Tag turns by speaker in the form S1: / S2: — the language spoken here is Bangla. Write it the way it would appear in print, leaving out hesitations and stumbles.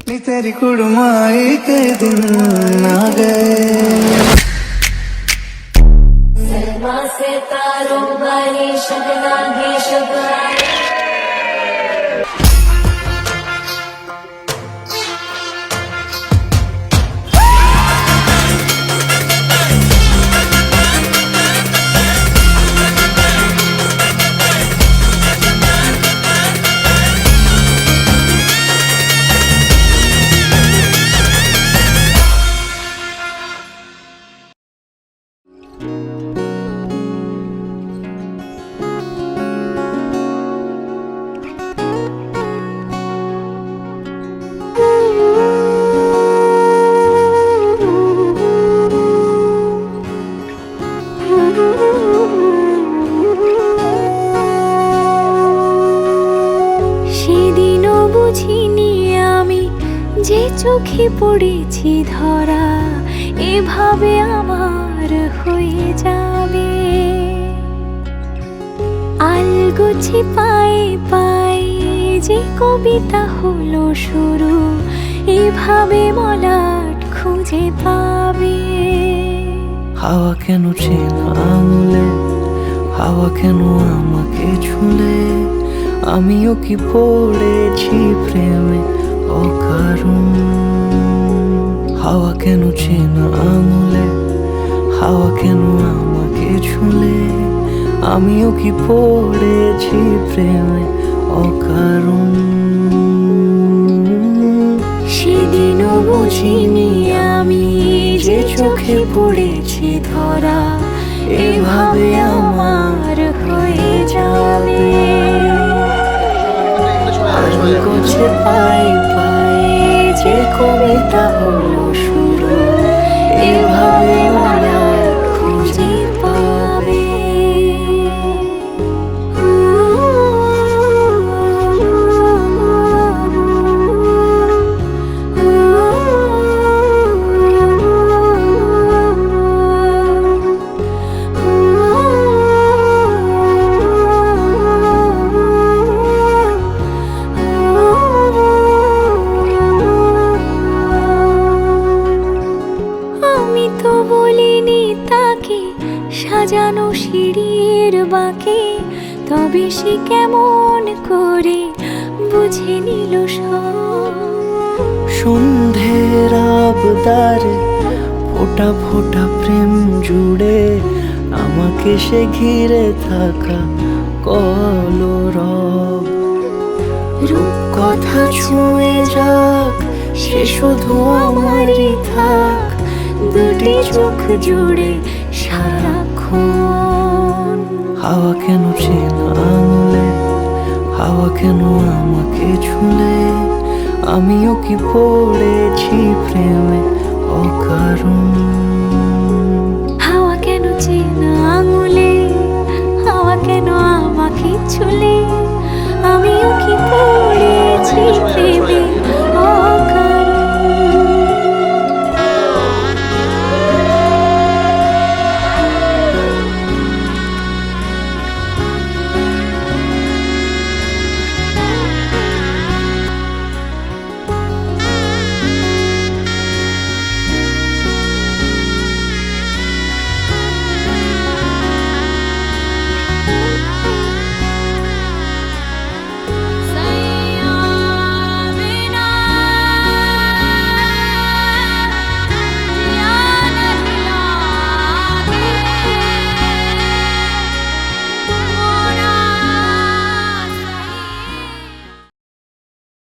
S1: नी तेरी कुड़माई के दिन आ गए।
S2: सलमा से तारों वाली शबना ही शबना
S3: সেদিনও বুঝিনি আমি যে চোখে পড়েছি ধরা এভাবে আমার হয়ে যাবে। আলগোছে পায়ে পায়ে যে কবিতা হলো শুরু এভাবে মলাট খুঁজে পাবে।
S1: হাওয়া কেন চেনা আঙুলে, হাওয়া কেন আমাকে ছুলে, আমিও কি পড়েছি প্রেমে অকারণ। হাওয়া কেন চেনা আঙুলে, হাওয়া কেন আমাকে ছুলে, আমিও কি পড়েছি প্রেমে অকারণ।
S3: সেদিনও বুঝিনি আমি যে চোখে পড়েছি ধরা এভাবে আমার হয়ে যাবে।
S1: আলগোছে পায়ে পায়ে যে কবিতা হলো শুরু এভাবে মলাট খুঁজে পাবে।
S3: আমি তো বলিনি তাকে সাজানো সিঁড়ির বাঁকে, তবে সে কেমন করে বুঝে নিল সব।
S1: সন্ধ্যের আবদারে ফোটা ফোটা প্রেম জুড়ে আমাকে সে ঘিরে থাকা কলরব। রূপকথা ছুঁয়ে যাক সে শুধু আমারই থাক,
S3: দুটি চোখ জুড়ে সারাক্ষণ।
S1: হাওয়া কেন চেনা আঙুলে, হাওয়া কেন আমাকে ছুলে, আমিও কি পড়েছি প্রেমে অকারণ।
S3: হাওয়া কেন চেনা আঙুলে, হাওয়া কেন আমাকে ছুলে, আমিও কি পড়েছি প্রেমে